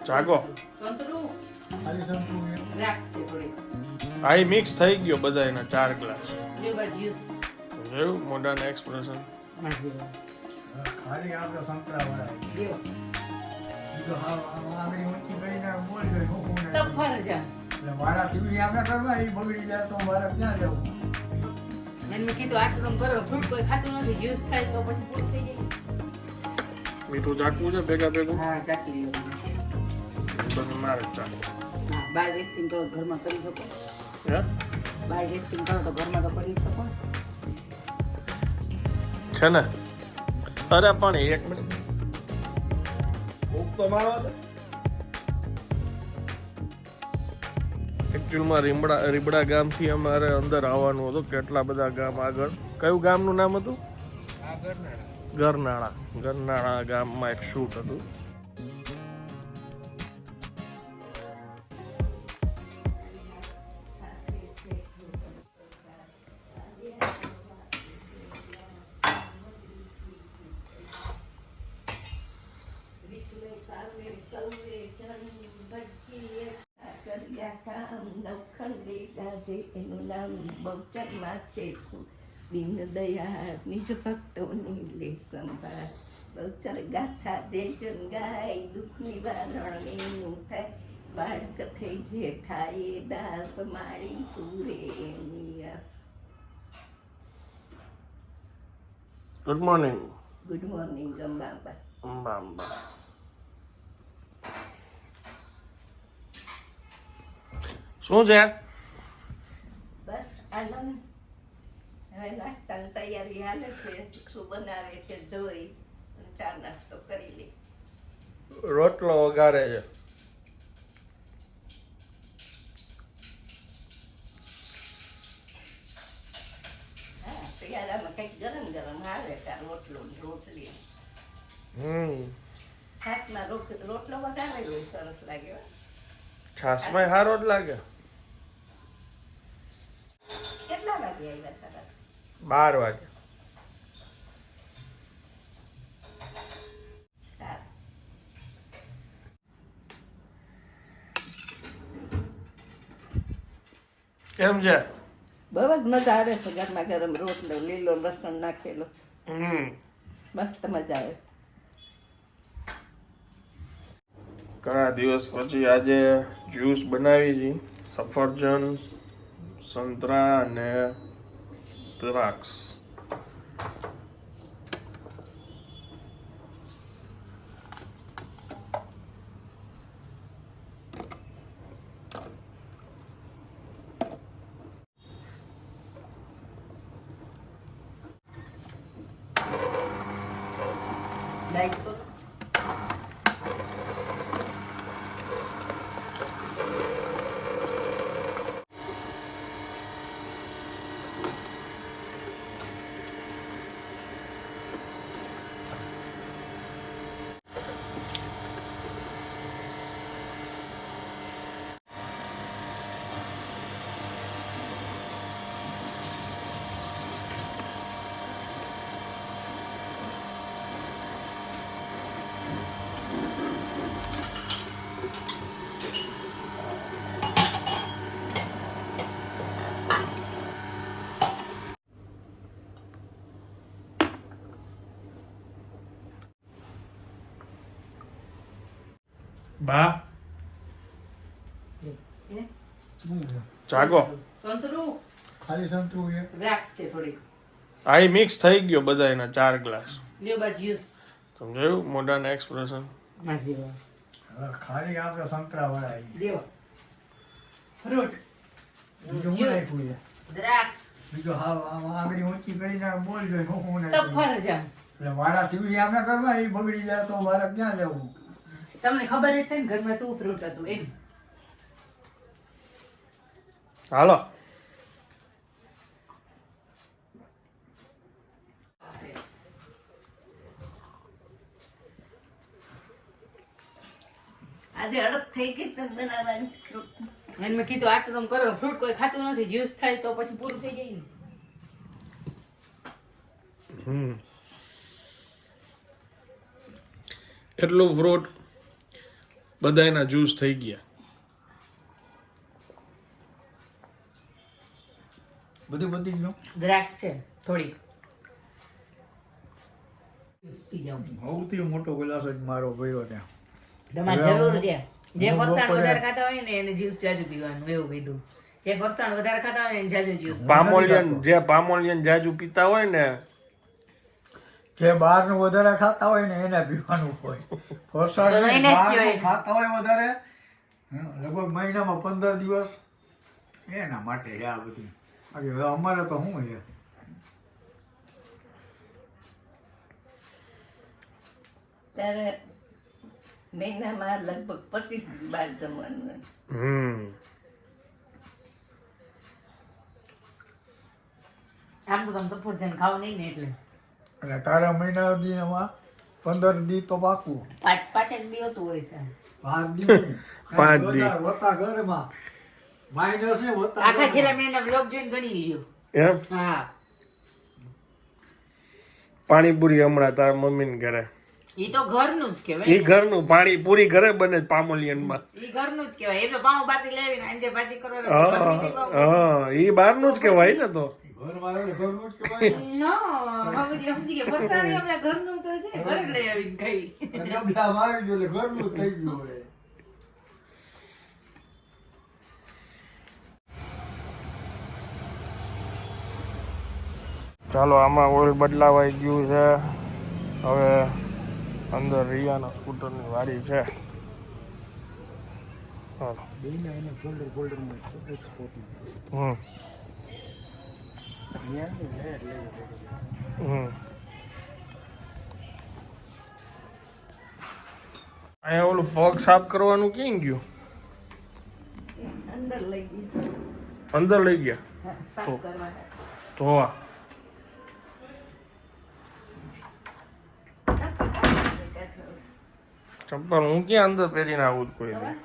જાગો ખાલી સંતરું દ્રાક્ષ છે થોડી. આઈ મિક્સ થઈ ગયો બધા એના 4 ગ્લાસ જો બાજુ જોયું મોઢાના એક્સપ્રેશન ખાલી આપણે સંતરા વાળા જો બીજો હા આગળ ઊંચી કરીને બોલ ગઈ હું સફરજન. એટલે મારા ટીવી આપણે કરવા એ બગડી જાય તો મારે ક્યાં જવું મેં કીધું આ તો તમે કરો ફ્રૂટ કોઈ ખાતું નથી જ્યુસ થાય તો પછી પૂરું થઈ જાય. મીઠું ચાખવું છે ભેગા ભેગું હા ચાખી લ્યો. તમે મારે જ ચાખો હા બાર વેસ્ટિંગ કરો તો ઘરમાં કરી શકો. હે બાર વેસ્ટિંગ કરો તો ઘરમાં તો કરી શકો. છે ને અરે પણ 1 મિનિટ ભૂખ તો મારવા દે એકચ્યુઅલમાં રીબડા ગામથી અમારે અંદર આવવાનું હતું કેટલા બધા ગામ આગળ કયું ગામનું નામ હતું ગરનાળા ગામમાં એક શૂટ હતું એનું નામ બહુચરમાં છે દીન દયા નિજ ભક્તોની લે સંભાળ બહુચર ગાથા જે જન ગાય દુઃખ નિવારણનું થાય બાળક થઈ જે થાય દાસ માળી પૂરે એની ગુડ મોર્નિંગ ગુડ મોર્નિંગ અંબાબા અંબા શું છે બસ આનંદ હવે નાસ્તાની તૈયારી હાલે છે શું બનાવે છે જોઈ ચા નાસ્તો કરી લે રોટલો વઘારે છે હા શિયાળામાં કંઈક ગરમ ગરમ આવે ત્યાં રોટલો ને રોટલી હાથમાં રોટલો વઘારેલો સરસ લાગે હો. છાસમાં સારો જ લાગે કેટલા વાગે આવ્યા તારા 12 વાગે સારું કેમ છે બહુ જ મજા આવે છે ગરમા ગરમ રોટલો લીલો લસણ નાખેલો મસ્ત મજા આવે ઘણા દિવસ પછી આજે જ્યુસ બનાવી છે સફરજન સંતરા અને દ્રાક્ષ લાઈટ કરો. બા જાગો સંતરું ખાલી સંતરું દ્રાક્ષ છે થોડી. આઈ મિક્સ થઈ ગયો બધા એના 4 ગ્લાસ જો બાજુ જ્યુસ સમજાયું મોઢાના એક્સપ્રેશન ખાલી આપણે સંતરા વાળા લ્યો ફ્રૂટ બીજું હું નાખ્યું છે દ્રાક્ષ બીજો હા આગળ ઊંચી કરીને બોલ ગઈ હું સફરજન. એટલે મારા ટીવી આપણે કરવા એ બગડી જાય તો મારે ક્યાં જવું તમને ખબર જ છે ને ઘરમાં શું ફ્રૂટ હતું એમ. હાલો આજે અડપ થઈ ગઈ તમે બનાવવાની અને મેં કીધું આ તો તમે કરો ફ્રૂટ કોઈ ખાતું નથી જ્યુસ થાય તો પછી પૂરું થઈ જાય ને. એટલું ફ્રૂટ બધા એના જ્યુસ થઈ ગયા. બધું પતી ગયું. દ્રાક્ષ છે થોડી પી જાઉં. સૌથી મોટો ગ્લાસ જ મારો ભર્યો ત્યાં. તમારે જરૂર છે જે ફરસાણ વધારે ખાતા હોય ને એને જ્યુસ જાજુ પીવાનું એવું કીધું. જે ફરસાણ વધારે ખાતા હોય ને એને જાજુ જ્યુસ. પામોલિયન જાજુ પીતા હોય ને, જે બહારનું વધારે ખાતા હોય ને એને પીવાનું હોય. ફરસાણ તો એને જ બહારનું કહેવાય. ખાતા હોય વધારે, લગભગ મહિનામાં 15 દિવસ એના માટે છે આ બધું. બાકી હવે અમારે તો શું છે, ત્યારે મહિનામાં લગભગ 25 બાર જમવાનું હોય. આમ તો તમે સફરજન ખાવ નહીં ને એટલે અને તારા મહિના દીમાં 15 દી તો પાકું. પાચક દી હોતું હોય છે. 5 દી 5 દી. વત્તા ઘરમાં માઇનસ ને વત્તા આખા છેલ્લા મહિના બ્લોગ જોઈને ગણી લ્યો. એમ હા પાણીપુરી હમણાં તારા મમ્મીને ઘરે, ઈ તો ઘરનું જ એ કહેવાય. ઘરનું પાણીપુરી ઘરે બને પામોલિયનમાં. ઈ ઘરનું જ કહેવાય. એ તો પાઉં બાટી લેવીને અંજે ભાજી કરવાનું. હા એ બહારનું જ કહેવાય ને. તો ઘરમાં આવે ને ઘરનું જ કહેવાય ને. સમજી ગયા. ફરસાણી આપણા ઘરનું તો છે. ઘરે લઈ આવીને ખાઈ. ડબલામાં આવી ગયું એટલે ઘરનું જ થઈ ગયું હવે. ચાલો, આમાં ઓઇલ બદલાવાઈ ગયું છે. હવે અંદર રિયાના સ્કૂટરની વાડી છે. ચાલો. હમ અહીંયા ઓલું પગ સાફ કરવાનું ક્યાં ગયું? અંદર લઈ ગઈ અંદર લઈ ગયા સાફ કરવા. ધોવા. ચપ્પલ હું ક્યાં અંદર પહેરીને આવું જ કોઈ દી.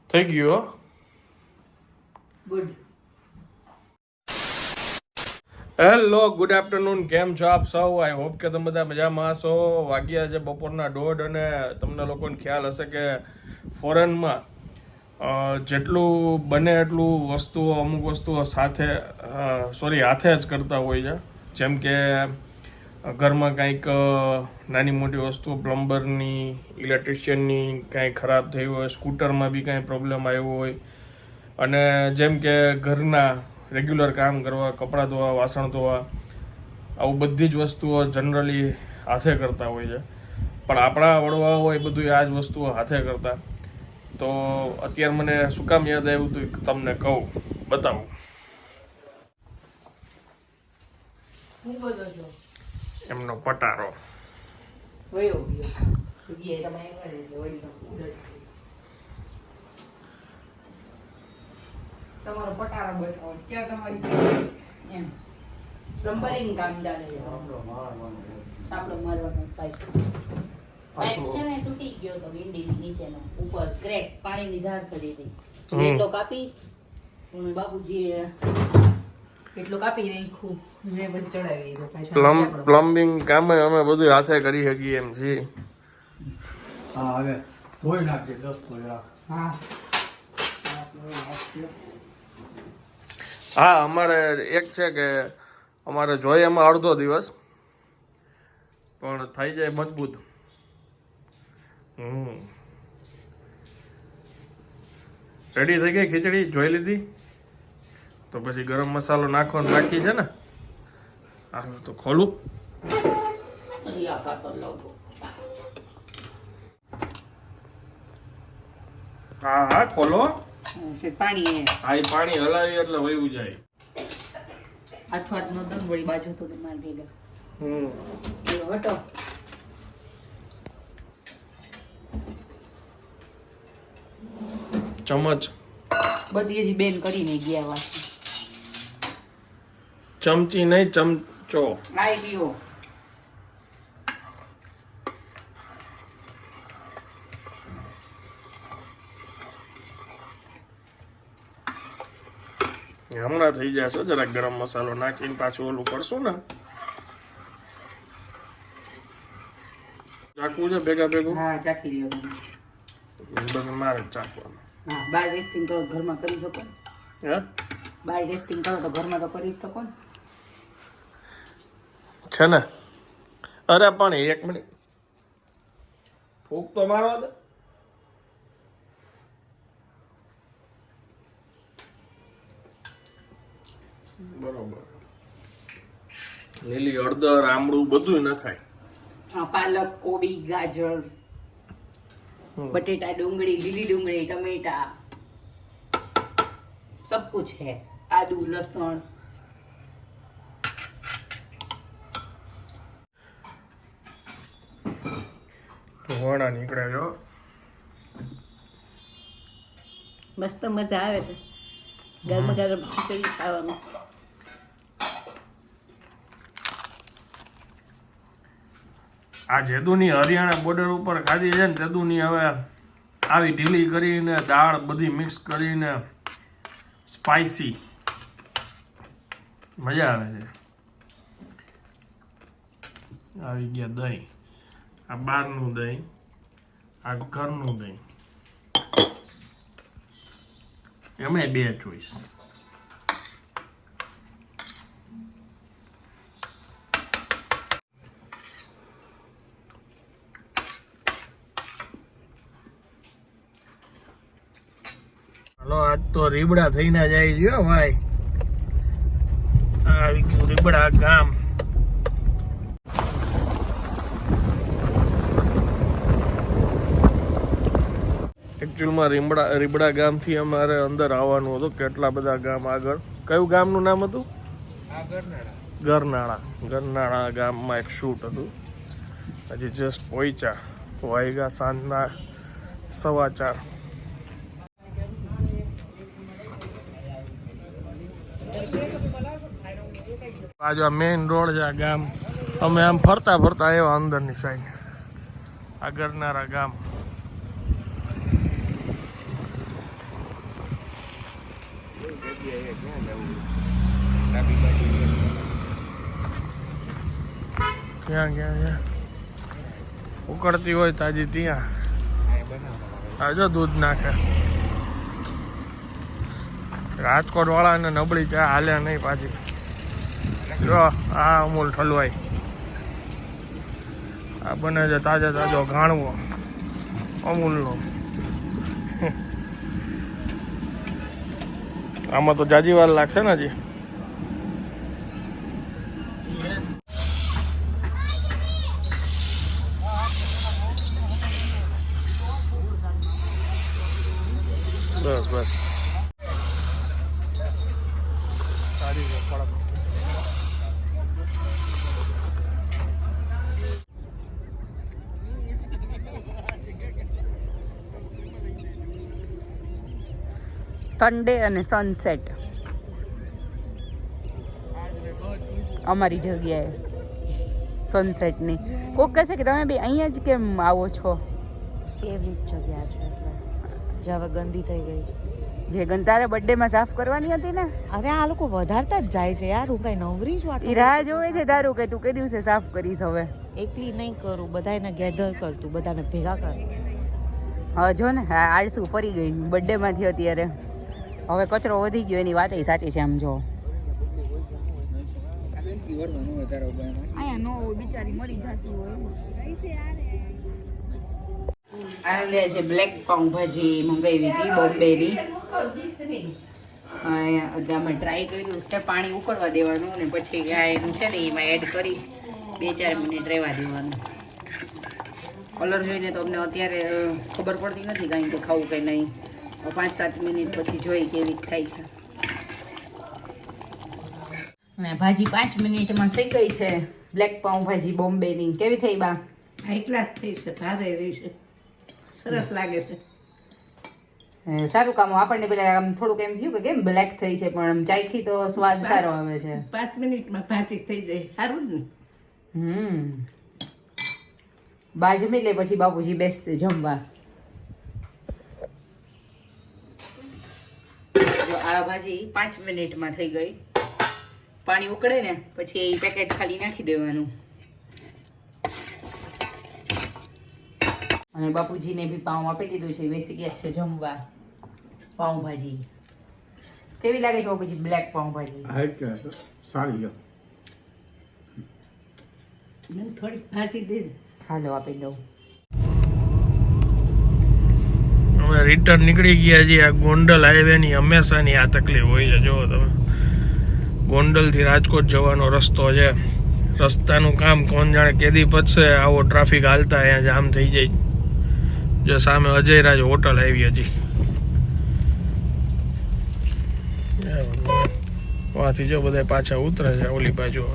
થઈ ગયું હો. ગુડ. Hello, good afternoon. કેમ છો આપ સૌ? આઈ હોપ કે તમે બધા મજામાં હશો. વાગ્યા છે બપોરના 1:30 અને તમને લોકોને ખ્યાલ હશે કે ફોરેનમાં જેટલું બને એટલું વસ્તુઓ, અમુક વસ્તુઓ હાથે જ કરતા હોય છે. જેમ કે ઘરમાં કંઈક નાની મોટી વસ્તુઓ, પ્લમ્બરની, ઇલેક્ટ્રિશિયનની કાંઈ ખરાબ થઈ હોય, સ્કૂટરમાં બી કાંઈ પ્રોબ્લેમ આવ્યો હોય, અને જેમ કે ઘરના રેગ્યુલર કામ કરવા, કપડાં ધોવા, વાસણ ધોવા, આવું બધી જ વસ્તુઓ જનરલી હાથે કરતા હોય છે. પણ આપણા વડવાઓ હોય બધું આ જ વસ્તુઓ હાથે કરતા. તો અત્યારે મને શું કામ યાદ આવ્યું હતું તમને કહું, બતાવું. હું બોલો છો? એમનો પટારો. વયો ગયો. જગ્યાએ તમે આવ્યા ને એટલે વળી ઉડે. તમારો પટારો બતાવો. ક્યાં તમારી એમ પ્લમ્બરિંગ કામ ચાલે છે. સાપડો મારવાનો પાઇપ છે ને તૂટી ગયો તો વિંડીની નીચેનો ઉપર ક્રેક પાણીની ધાર કરી હતી. એટલો કાપી અને બાપુજીએ એટલો કાપી નાખ્યું. મેં પછી ચડાવી દીધો પાછા. પ્લમ્બિંગ કામે અમે બધું હાથે કરી શકીએ એમ છીએ. હા હવે ધોઈ નાખજે 10 કલાક. હા હા, અમારે એક છે કે અમારે જોઈએ એમાં અડધો દિવસ પણ થઈ જાય મજબૂત. રેડી થઈ ગઈ ખીચડી, જોઈ લીધી. તો પછી ગરમ મસાલો નાખવાનો બાકી છે ને. હાલો તો ખોલું. હા હા ખોલો. પાણી હા, એ પાણી હલાવી એટલે વયું જાય. હાથ નો દમ વળી બાજુ તો તમારે ભેગા હટો. ચમચ બધી હજી બેન કરીને ગયા વાત. ચમચી નહીં, ચમચો. આવી ગયો. હમણાં થઈ જશે જરાક ગરમ મસાલો નાખીને પાછું ઓલું કરશું ને ચાકવું છે ભેગા ભેગું હા ચાખી લ્યો તમે. બધું મારે જ ચાકવાનું હા બાર ટેસ્ટિંગ કરો તો ઘરમાં કરી શકો ને. હે બાર ટેસ્ટિંગ કરો તો ઘરમાં તો કરી જ શકો ને. છે ને અરે પણ એક મિનિટ ફૂક તો મારવા દે બરોબર લીલી હળદર આમળું બધું નખાય હા, પાલક કોબી ગાજર बटेटा डूंगली લીલી ડુંગળી ટમેટા सब कुछ है आदू लहसुन વડા નીકળે જો મસ્ત મજા આવે છે ગરમ ગરમ ખીચડી ખાવાનું. આ જેદુની હરિયાણા બોર્ડર ઉપર ખાધી છે ને જેદુની હવે આવી ઢીલી કરીને દાળ બધી મિક્સ કરીને સ્પાઈસી મજા આવે છે. આવી ગયા દહીં આ બહારનું દહીં આ ઘરનું દહીં એમાં બે ચોઈસ હલો આજ તો રીબડા થઈને જાય છે હો ભાઈ આવી ગયું રીબડા ગામ એકચ્યુઅલમાં રીબડા ગામથી અમારે અંદર આવવાનું હતું કેટલા બધા ગામ આગળ કયું ગામનું નામ હતું ગરનાળા ગામમાં એક શૂટ હતું હજી જસ્ટ પહોંચ્યા વાયગા સાંજના 4:15 આ જો મેઇન રોડ છે આ ગામ અમે આમ ફરતા ફરતા આવ્યા અંદરની સાઈડ આ ગરનાળા ગામ ક્યાં ક્યાં ઉકળતી હોય તાજી ત્યાં આ જો દૂધ નાખે રાજકોટ વાળાને નબળી ચા હાલ્યા નહીં પાછી જો આ અમૂલ ઠલવાઈ આ બને છે તાજો તાજો ઘાણવો અમૂલનો આમાં તો જાજી વાર લાગશે ને હજી બસ બસ સારી છે કડક સન્ડે અને સનસેટ અમારી જગ્યાએ સનસેટની કોક કહે છે કે તમે બી અહીંયા જ કેમ આવો છો કેવી જગ્યા છે એટલે જે હવે ગંદી થઈ ગઈ છે જે ગંતારે બર્થડેમાં સાફ કરવાની હતી ને અરે આ લોકો વધારતા જ જાય છે યાર હું કઈ નવરી છું એ આટલું રાહ જોવે છે તારું કે તું કઈ દિવસે સાફ કરીશ હવે એકલી નહીં કરું બધાને ગેધર કરતું બધાને ભેગા કર હવે જો ને આ આળસુ ફરી ગઈ બર્થડેમાંથી અત્યારે હવે કચરો વધી ગયો એની વાત સાચી છે આમ જો અહીંયા નો હોય બિચારી મરી જતી હોય આનંદે છે બ્લેક પાઉંભાજી મંગાવી હતી બોમ્બેની અમે ટ્રાય કર્યું છે પાણી ઉકળવા દેવાનું ને પછી આ એનું છે ને એમાં એડ કરી 2-4 મિનિટ રહેવા દેવાનું કલર જોઈને તો અમને અત્યારે ખબર પડતી નથી કાંઈ કે ખાવું કે નહીં 5-7 મિનિટ પછી જોઈ કેવી થાય છે અને ભાજી 5 મિનિટમાં થઈ ગઈ છે બ્લેક પાઉંભાજી બોમ્બેની કેવી થઈ બા હાઈ ક્લાસ થઈ છે ભારે રહી છે સરસ લાગે છે સારું કામ આપણને પેલા આમ થોડુંક એમ થયું કે કેમ બ્લેક થઈ છે પણ આમ ચાખી તો સ્વાદ સારો આવે છે 5 મિનિટમાં ભાજી થઈ જાય સારું જ ને બા જમી લે પછી બાપુજી બેસશે જમવા જો આ ભાજી 5 મિનિટમાં થઈ ગઈ. પાણી ઉકળે ને પછી એ પેકેટ ખાલી નાખી દેવાનું. અને બાપુજીને બી પાઉં આપી દીધું છે. બેસી ગયા છે જમવા. પાઉંભાજી કેવી લાગે છે બાપુજી? બ્લેક પાઉંભાજી સારી છે. થોડી ભાજી દે. હાલો આપી દઉં. અમે રિટર્ન નીકળી ગયા છીએ. આ ગોંડલ હાઈવેની હંમેશાની આ તકલીફ હોય છે. જુઓ તમે, ગોંડલથી રાજકોટ જવાનો રસ્તો છે. રસ્તાનું કામ કોણ જાણે કેદી પતશે. આવો ટ્રાફિક હાલતા અહીંયા જામ થઈ જાય. જો સામે અજયરાજ હોટલ આવી હજી. વાથી જો બધા પાછા ઉતરે છે ઓલી બાજુ.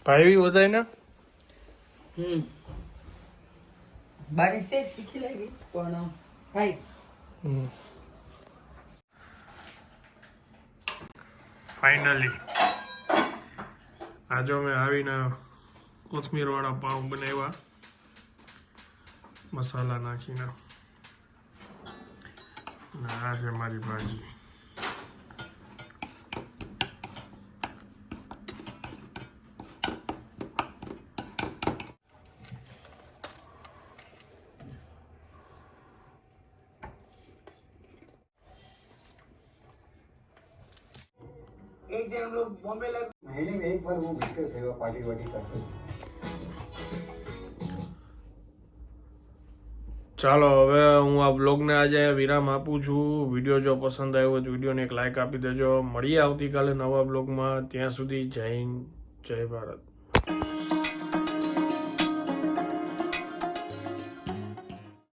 ભાઈ વધારે ને બારે સે તીખી લાગી પણ ભાઈ ફાઇનલી આ જો મેં આવીને કોથમીર વાળા પાઉં બનાવ્યા મસાલા નાખીને. આ છે મારી ભાજી. एक दिन हम लोग बॉम्बे लग महीने में एक बार वो भीतर सेवा पार्टी वार्टी करते हैं. ચાલો હવે હું આ બ્લોગને આજે વિરામ આપું છું. વિડીયો જો પસંદ આવ્યો તો વિડીયોને એક લાઈક આપી દેજો. મળીએ આવતીકાલે નવા બ્લોગમાં. ત્યાં સુધી જય હિન્દ, જય ભારત.